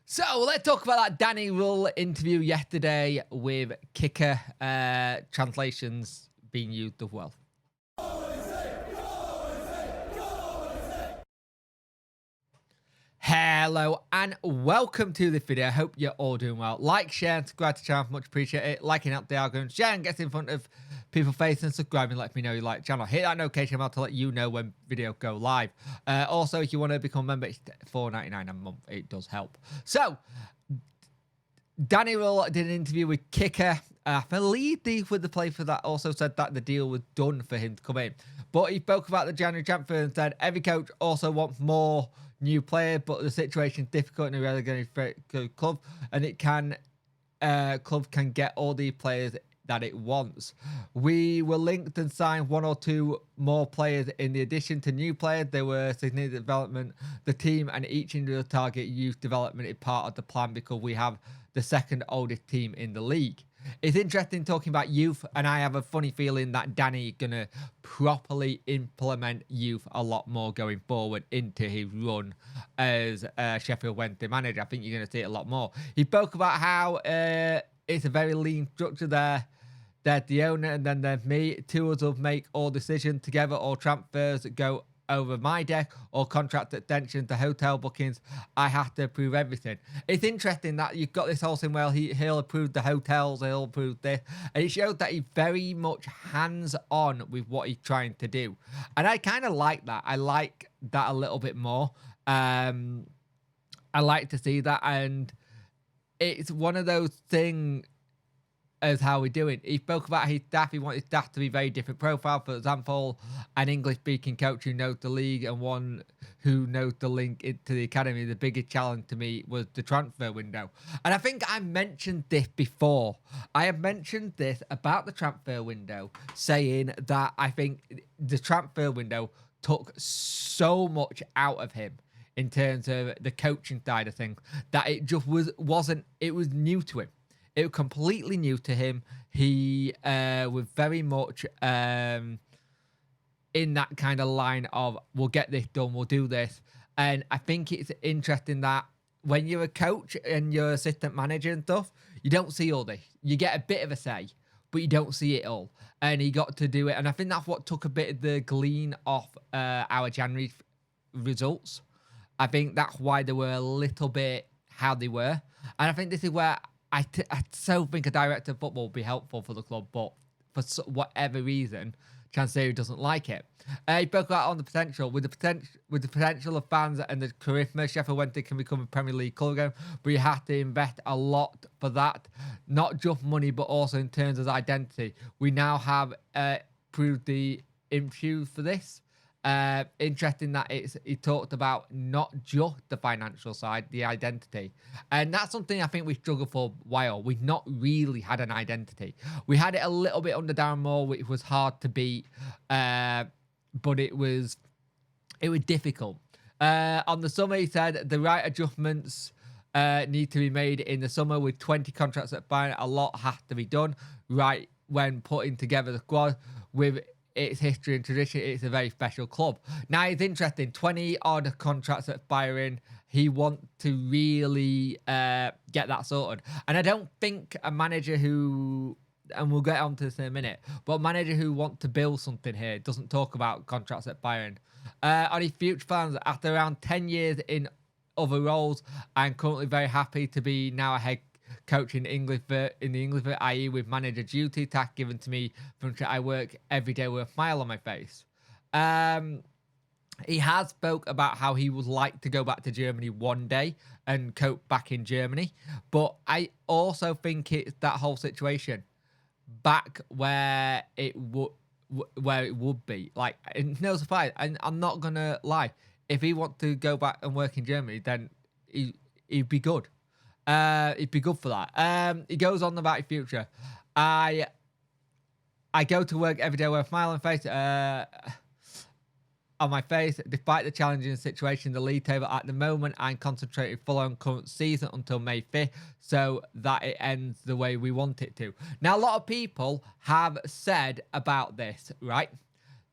So let's talk about that Danny Rule interview yesterday with kicker translations being used as well. Hello and welcome to this video. I hope you're all doing well. Like, share, and subscribe to the channel. Much appreciate it. Liking up the algorithm, sharing gets in front of people face, and subscribing lets me know you like the channel. Hit that notification bell to let you know when videos go live. Also, if you want to become a member, it's $4.99 a month. It does help. So, Danny Rule did an interview with kicker. I believe with the play for that also said that the deal was done for him to come in. But he spoke about the January transfer and said every coach also wants more new players, but the situation is difficult in a relegated club, and it can club can get all the players that it wants. We were linked and signed one or two more players in the addition to new players. There were significant development. The team and each individual target youth development is part of the plan because we have the second oldest team in the league. It's interesting talking about youth, and I have a funny feeling that Danny is going to properly implement youth a lot more going forward into his run as Sheffield Wednesday manager. I think you're going to see it a lot more. He spoke about how it's a very lean structure there. There's the owner, and then there's me. Two of us make all decisions together, all transfers go over my deck, or contract extensions, the hotel bookings. I have to approve everything. It's interesting that you've got this whole thing where he'll approve the hotels, he'll approve this, and it shows that he's very much hands-on with what he's trying to do. And I kind of like that. I like that a little bit more. I like to see that, and it's one of those things as how we do it. He spoke about his staff. He wanted his staff to be very different profile. For example, an English-speaking coach who knows the league and one who knows the link into the academy. The biggest challenge to me was the transfer window. And I think I mentioned this before. I have mentioned this about the transfer window, saying that I think the transfer window took so much out of him in terms of the coaching side of things that it just wasn't, it was new to him. It was completely new to him. He was very much in that kind of line of, we'll get this done, we'll do this. And I think it's interesting that when you're a coach and you're assistant manager and stuff, you don't see all this. You get a bit of a say, but you don't see it all. And he got to do it. And I think that's what took a bit of the glean off our January results. I think that's why they were a little bit how they were. And I think this is where I so think a director of football would be helpful for the club, but for whatever reason, Chansiri doesn't like it. He spoke about on the potential. With the potential of fans and the charisma, Sheffield Wednesday can become a Premier League club again, but you have to invest a lot for that. Not just money, but also in terms of identity. We now have proved the infuse for this. Interesting that he talked about not just the financial side, the identity. And that's something I think we struggled for a while. We've not really had an identity. We had it a little bit under Darren Moore, which was hard to beat, but it was difficult. On the summer, he said the right adjustments need to be made in the summer with 20 contracts at Bayern. A lot has to be done right when putting together the squad with its history and tradition. It's a very special club. Now, it's interesting. 20 odd contracts at Bayern. He wants to really get that sorted. And I don't think a manager who, and we'll get on to this in a minute, but a manager who wants to build something here doesn't talk about contracts at Bayern. On his future plans, after around 10 years in other roles, I'm currently very happy to be now a head coach in the English, i.e. with manager duty task given to me from which I work every day with a smile on my face. He has spoke about how he would like to go back to Germany one day and coach back in Germany, but I also think it's that whole situation back where it would be like, no surprise. And I'm not gonna lie, if he wants to go back and work in Germany, then he'd be good. It'd be good for that. He goes on about his future. I go to work every day with a smile on my face, despite the challenging situation in the league table. At the moment, I'm concentrating full on current season until May 5th, so that it ends the way we want it to. Now, a lot of people have said about this, right,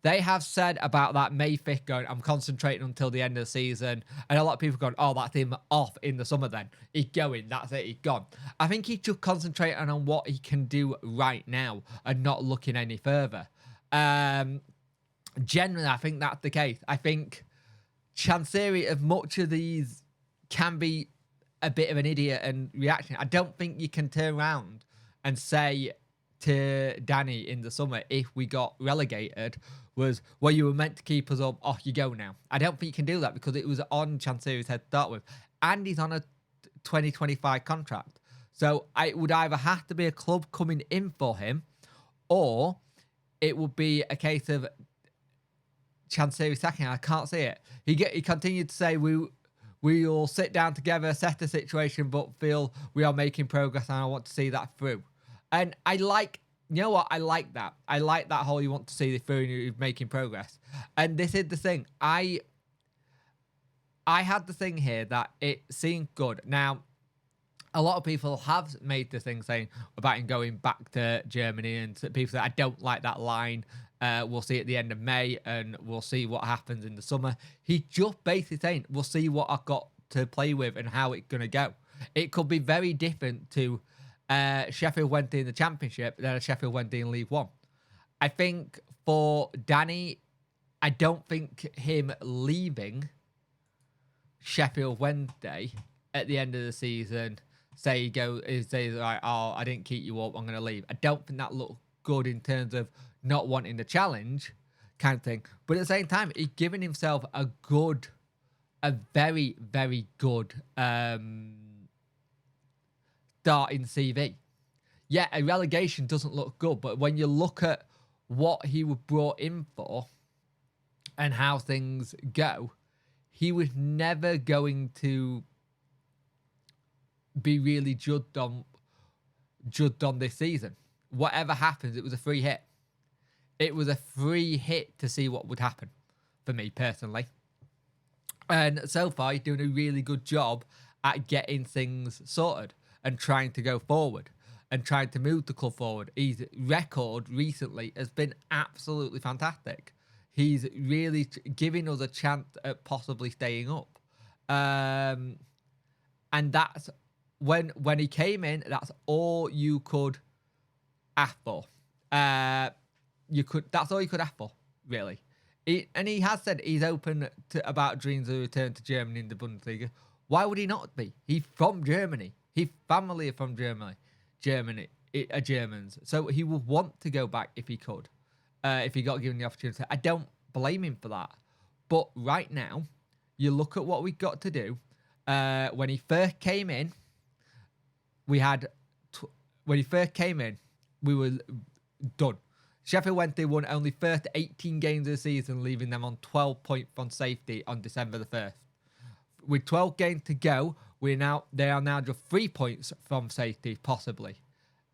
They have said about that May 5th going, I'm concentrating until the end of the season. And a lot of people going, oh, that's him off in the summer then. He's going, that's it, he's gone. I think he's just concentrating on what he can do right now and not looking any further. Generally, I think that's the case. I think Chansiri, as much of these can be a bit of an idiot and reaction, I don't think you can turn around and say to Danny in the summer, if we got relegated, was, well, you were meant to keep us up, off you go now. I don't think you can do that because it was on Chansiri's head to start with. And he's on a 2025 contract. So it would either have to be a club coming in for him, or it would be a case of Chansiri sacking. I can't see it. He continued to say, we will sit down together, assess the situation, but feel we are making progress and I want to see that through. And I like, you know what? I like that. I like that whole you want to see this through and you're making progress. And this is the thing. I had the thing here that it seemed good. Now, a lot of people have made the thing saying about him going back to Germany, and people say, I don't like that line. We'll see at the end of May and we'll see what happens in the summer. He's just basically saying, we'll see what I've got to play with and how it's going to go. It could be very different to Sheffield Wednesday in the Championship than Sheffield Wednesday in League One. I think for Danny, I don't think him leaving Sheffield Wednesday at the end of the season, say like, oh, I didn't keep you up, I'm going to leave. I don't think that looks good in terms of not wanting the challenge kind of thing. But at the same time, he's given himself a very, very good starting CV. Yeah, a relegation doesn't look good, but when you look at what he was brought in for and how things go, he was never going to be really judged on this season. Whatever happens, it was a free hit. It was a free hit to see what would happen for me personally. And so far, he's doing a really good job at getting things sorted and trying to go forward and trying to move the club forward. His record recently has been absolutely fantastic. He's really giving us a chance at possibly staying up. And that's when he came in, that's all you could ask for. That's all you could ask for, really. And he has said he's open to about dreams of return to Germany in the Bundesliga. Why would he not be? He's from Germany. His family are from Germany, are Germans. So he would want to go back if he could, if he got given the opportunity. I don't blame him for that. But right now, you look at what we got to do. When he first came in, we were done. Sheffield Wednesday won only first 18 games of the season, leaving them on 12 points from safety on December the 1st. With 12 games to go, they are now just 3 points from safety, possibly.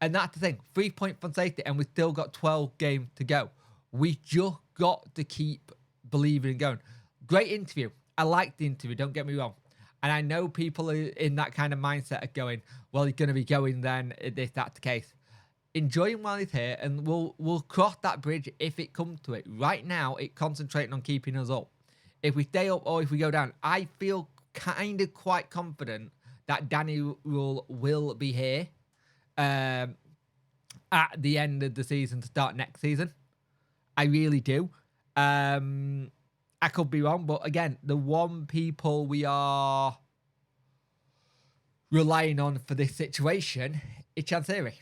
And that's the thing, 3 points from safety, and we've still got 12 games to go. We just got to keep believing and going. Great interview. I liked the interview, don't get me wrong. And I know people are in that kind of mindset of going, well, he's going to be going then, if that's the case. Enjoy him while he's here, and we'll cross that bridge if it comes to it. Right now, it's concentrating on keeping us up. If we stay up or if we go down, I feel kind of quite confident that Danny will be here at the end of the season to start next season. I really do. I could be wrong, but again, the one people we are relying on for this situation is Chansiri.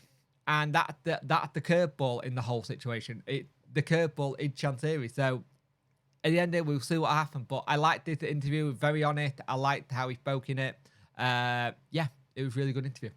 And that's the curveball in the whole situation. The curveball is Chansiri. So at the end of it, we'll see what happens. But I liked this interview. Very honest. I liked how he spoke in it. Yeah, it was a really good interview.